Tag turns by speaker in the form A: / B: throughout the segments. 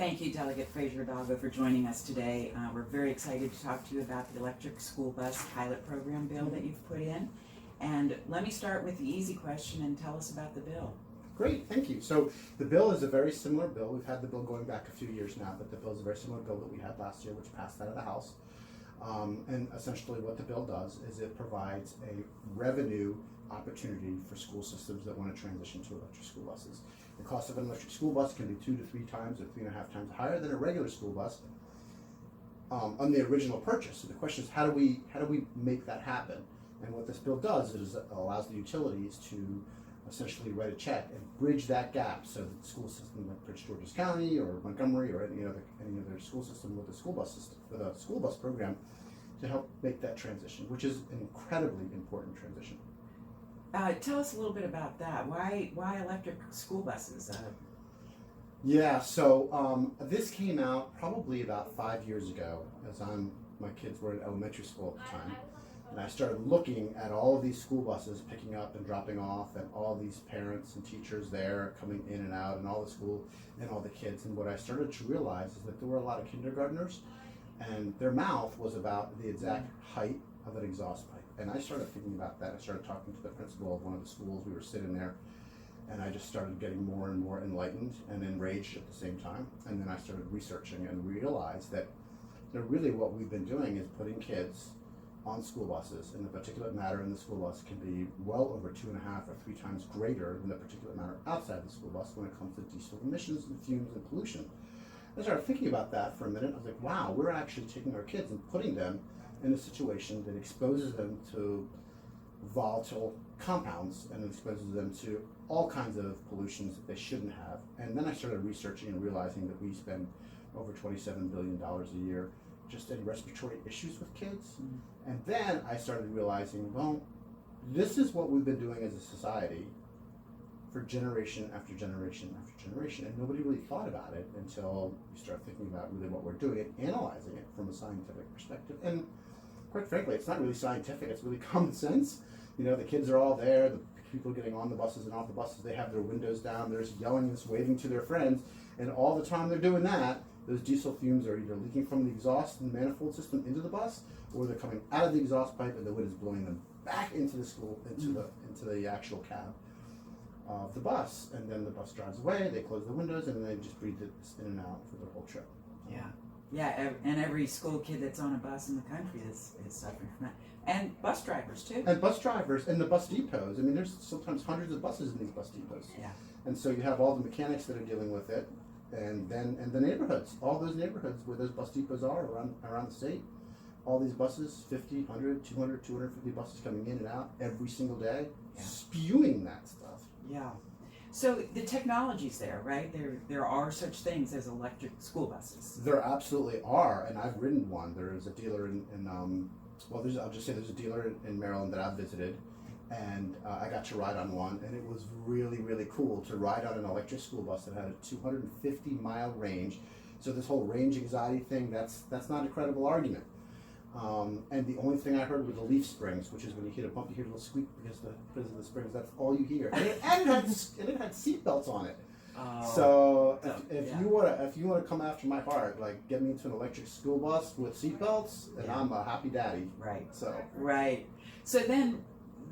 A: Thank you, Delegate Fraser-Hidalgo, for joining us today. We're very excited to talk to you about the electric school bus pilot program bill that you've put in. And let me start with the easy question and tell us about the bill.
B: Great, thank you. So the bill is a very similar bill. We've had the bill going back a few years now, but the bill is a very similar bill that we had last year, which passed out of the House. And essentially what the bill does is it provides a revenue opportunity for school systems that want to transition to electric school buses. The cost of an electric school bus can be 2 to 3 times or 3.5 times higher than a regular school bus on the original purchase. So the question is, how do we make that happen? And what this bill does is it allows the utilities to essentially write a check and bridge that gap, so that the school system like Prince George's County or Montgomery or any other school system with a school bus program to help make that transition, which is an incredibly important transition.
A: Tell us a little bit about that. Why electric school buses?
B: Yeah, so this came out probably about 5 years ago, as my kids were in elementary school at the time. And I started looking at all of these school buses picking up and dropping off, and all these parents and teachers there coming in and out, and all the school and all the kids. And what I started to realize is that there were a lot of kindergartners, and their mouth was about the exact height of an exhaust pipe. And I started thinking about that. I started talking to the principal of one of the schools. We were sitting there, and I just started getting more and more enlightened and enraged at the same time. And then I started researching and realized that really what we've been doing is putting kids on school buses, and the particulate matter in the school bus can be well over 2.5 or 3 times greater than the particulate matter outside the school bus when it comes to diesel emissions and fumes and pollution. I started thinking about that for a minute. I was like, wow, we're actually taking our kids and putting them in a situation that exposes them to volatile compounds and exposes them to all kinds of pollutions that they shouldn't have. And then I started researching and realizing that we spend over $27 billion a year just in respiratory issues with kids. And then I started realizing, well, this is what we've been doing as a society for generation after generation after generation, and nobody really thought about it until you start thinking about really what we're doing and analyzing it from a scientific perspective. And quite frankly, it's not really scientific, it's really common sense. You know, the kids are all there, the people getting on the buses and off the buses, they have their windows down, they're just yelling and waving to their friends, and all the time they're doing that, those diesel fumes are either leaking from the exhaust and manifold system into the bus, or they're coming out of the exhaust pipe and the wind is blowing them back into the school, into the actual cab of the bus. And then the bus drives away, they close the windows, and then they just breathe it in and out for their whole trip.
A: Yeah, and every school kid that's on a bus in the country is suffering from that. And bus drivers too.
B: And bus drivers and the bus depots. I mean, there's sometimes hundreds of buses in these bus depots.
A: Yeah.
B: And so you have all the mechanics that are dealing with it, and the neighborhoods, all those neighborhoods where those bus depots are around the state. All these buses, 50, 100, 200, 250 buses coming in and out every single day, spewing that stuff.
A: Yeah. So the technology's there, right? There are such things as electric school buses.
B: There absolutely are, and I've ridden one. There is a dealer I'll just say there's a dealer in Maryland that I've visited, and I got to ride on one, and it was really, really cool to ride on an electric school bus that had a 250-mile range. So this whole range anxiety thing, that's not a credible argument. And the only thing I heard were the leaf springs, which is when you hit a bump, you hear a little squeak because of the springs. That's all you hear. And it had seat belts on it.
A: Oh,
B: so if you want to come after my heart, like get me into an electric school bus with seat belts, and I'm a happy daddy.
A: Right.
B: So
A: So then,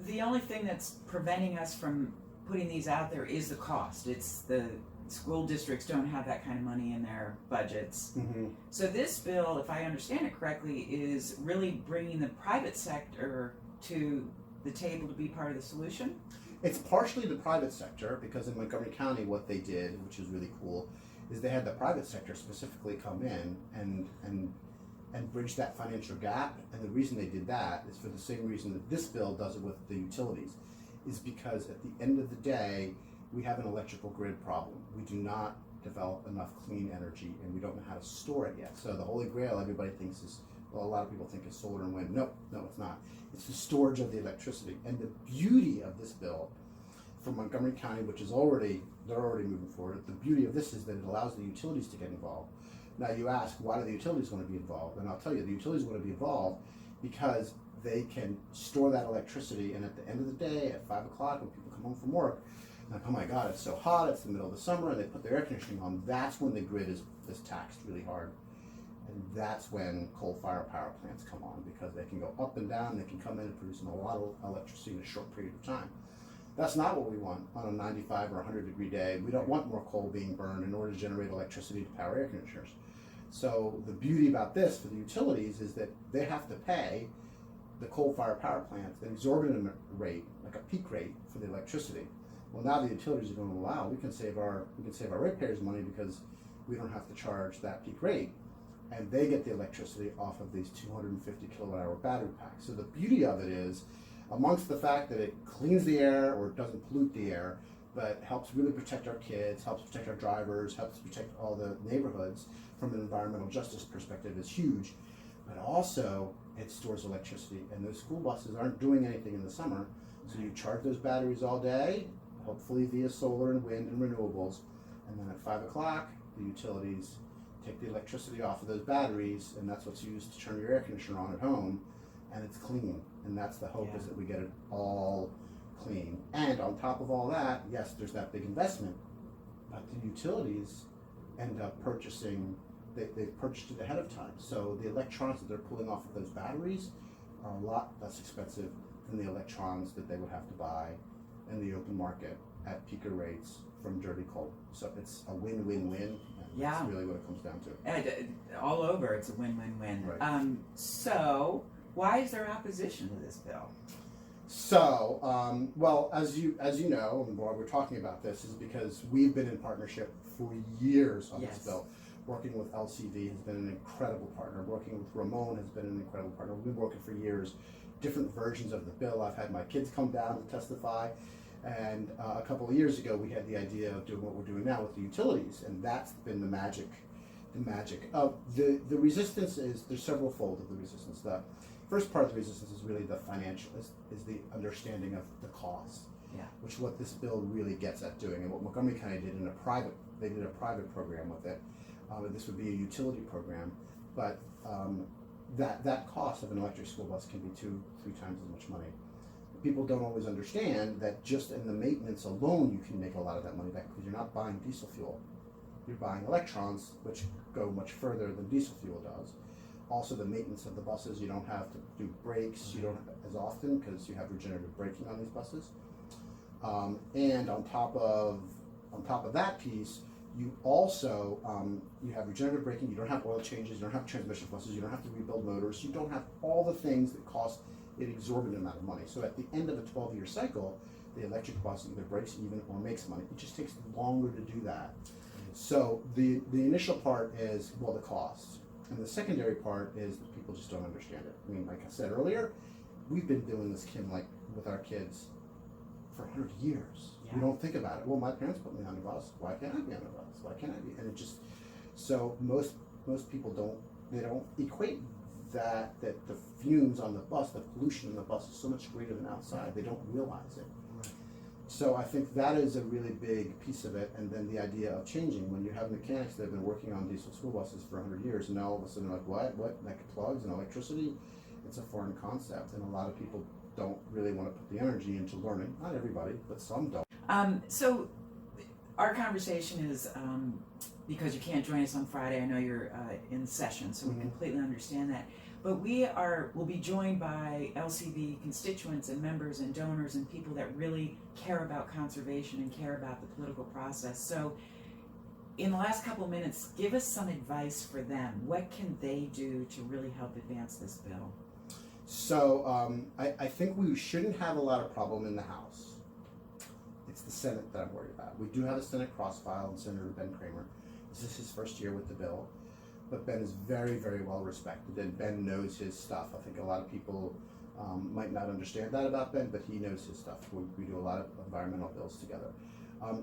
A: the only thing that's preventing us from putting these out there is the cost. It's the school districts don't have that kind of money in their budgets.
B: Mm-hmm.
A: So this bill, if I understand it correctly, is really bringing the private sector to the table to be part of the solution?
B: It's partially the private sector, because in Montgomery County what they did, which is really cool, is they had the private sector specifically come in and bridge that financial gap. And the reason they did that is for the same reason that this bill does it with the utilities, is because at the end of the day, we have an electrical grid problem. We do not develop enough clean energy, and we don't know how to store it yet. So the holy grail everybody thinks is, well, a lot of people think is solar and wind. No, it's not. It's the storage of the electricity. And the beauty of this bill for Montgomery County, which is they're already moving forward, the beauty of this is that it allows the utilities to get involved. Now you ask, why do the utilities want to be involved? And I'll tell you, the utilities want to be involved because they can store that electricity, and at the end of the day, at 5 o'clock when people come home from work, like, oh my God, it's so hot, it's the middle of the summer, and they put their air conditioning on. That's when the grid is taxed really hard. And that's when coal-fired power plants come on, because they can go up and down, they can come in and produce a lot of electricity in a short period of time. That's not what we want on a 95 or 100 degree day. We don't want more coal being burned in order to generate electricity to power air conditioners. So the beauty about this for the utilities is that they have to pay the coal-fired power plants an exorbitant rate, like a peak rate for the electricity. Well, now the utilities are going to allow, we can save our ratepayers money because we don't have to charge that peak rate, and they get the electricity off of these 250 kilowatt hour battery packs. So the beauty of it is, amongst the fact that it cleans the air or doesn't pollute the air, but helps really protect our kids, helps protect our drivers, helps protect all the neighborhoods from an environmental justice perspective, is huge. But also, it stores electricity, and those school buses aren't doing anything in the summer, so you charge those batteries all day, hopefully via solar and wind and renewables, and then at 5 o'clock, the utilities take the electricity off of those batteries, and that's what's used to turn your air conditioner on at home, and it's clean. And that's the hope, is that we get it all clean. And on top of all that, yes, there's that big investment, but the utilities end up purchasing, they've purchased it ahead of time. So the electrons that they're pulling off of those batteries are a lot less expensive than the electrons that they would have to buy in the open market at peaker rates from dirty coal. So it's a win-win-win, and that's really what it comes down to.
A: And all over, it's a win-win-win.
B: Right.
A: So why is there opposition to this bill?
B: So, well, as you know, and why we're talking about this is because we've been in partnership for years on this bill. Working with LCV has been an incredible partner. Working with Ramon has been an incredible partner. We've been working for years, different versions of the bill. I've had my kids come down to testify, and a couple of years ago we had the idea of doing what we're doing now with the utilities, and that's been the magic. The resistance is, there's several fold of the resistance. The first part of the resistance is really the financial, is the understanding of the cost, which is what this bill really gets at doing, and what Montgomery County did they did a private program with it. This would be a utility program, but that cost of an electric school bus can be 2-3 times as much money. People don't always understand that just in the maintenance alone you can make a lot of that money back, because you're not buying diesel fuel. You're buying electrons, which go much further than diesel fuel does. Also, the maintenance of the buses, you don't have to do brakes, you don't as often, because you have regenerative braking on these buses. And on top of that piece, you also you have regenerative braking. You don't have oil changes. You don't have transmission buses. You don't have to rebuild motors. You don't have all the things that cost an exorbitant amount of money. So at the end of a 12-year cycle, the electric bus either breaks even or makes money. It just takes longer to do that. So the initial part is, well, the cost, and the secondary part is that people just don't understand it. I mean, like I said earlier, we've been doing this, Kim, like with our kids for 100 years. We don't think about it. Well, my parents put me on the bus. Why can't I be on the bus? Why can't I be? And it just, so most people don't equate that the fumes on the bus, the pollution on the bus is so much greater than outside. They don't realize it. So I think that is a really big piece of it. And then the idea of changing, when you have mechanics that have been working on diesel school buses for 100 years, and now all of a sudden they're like, what? Like plugs and electricity? It's a foreign concept, and a lot of people don't really want to put the energy into learning. Not everybody, but some don't.
A: So our conversation is, because you can't join us on Friday, I know you're in session, so we completely understand that. But we'll be joined by LCV constituents and members and donors and people that really care about conservation and care about the political process. So in the last couple of minutes, give us some advice for them. What can they do to really help advance this bill?
B: So I think we shouldn't have a lot of problem in the House. It's the Senate that I'm worried about. We do have a Senate cross-file and Senator Ben Cramer. This is his first year with the bill, but Ben is very, very well respected, and Ben knows his stuff. I think a lot of people might not understand that about Ben, but he knows his stuff. We do a lot of environmental bills together.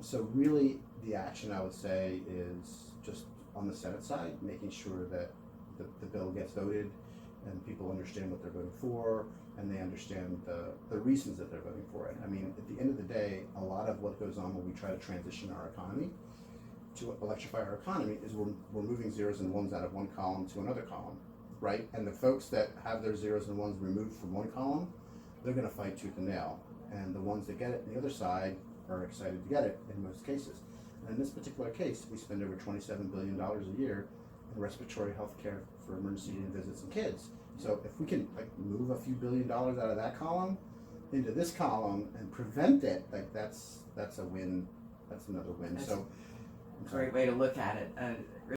B: So really the action, I would say, is just on the Senate side, making sure that the bill gets voted and people understand what they're voting for, and they understand the reasons that they're voting for it. I mean, at the end of the day, a lot of what goes on when we try to transition our economy to electrify our economy is we're moving zeros and ones out of one column to another column, right? And the folks that have their zeros and ones removed from one column, they're going to fight tooth and nail. And the ones that get it on the other side are excited to get it in most cases. And in this particular case, we spend over $27 billion a year in respiratory health care for emergency room visits in kids. So if we can like move a few $billion out of that column into this column and prevent it, like that's a win. That's another win.
A: That's
B: so
A: a great way to look at it.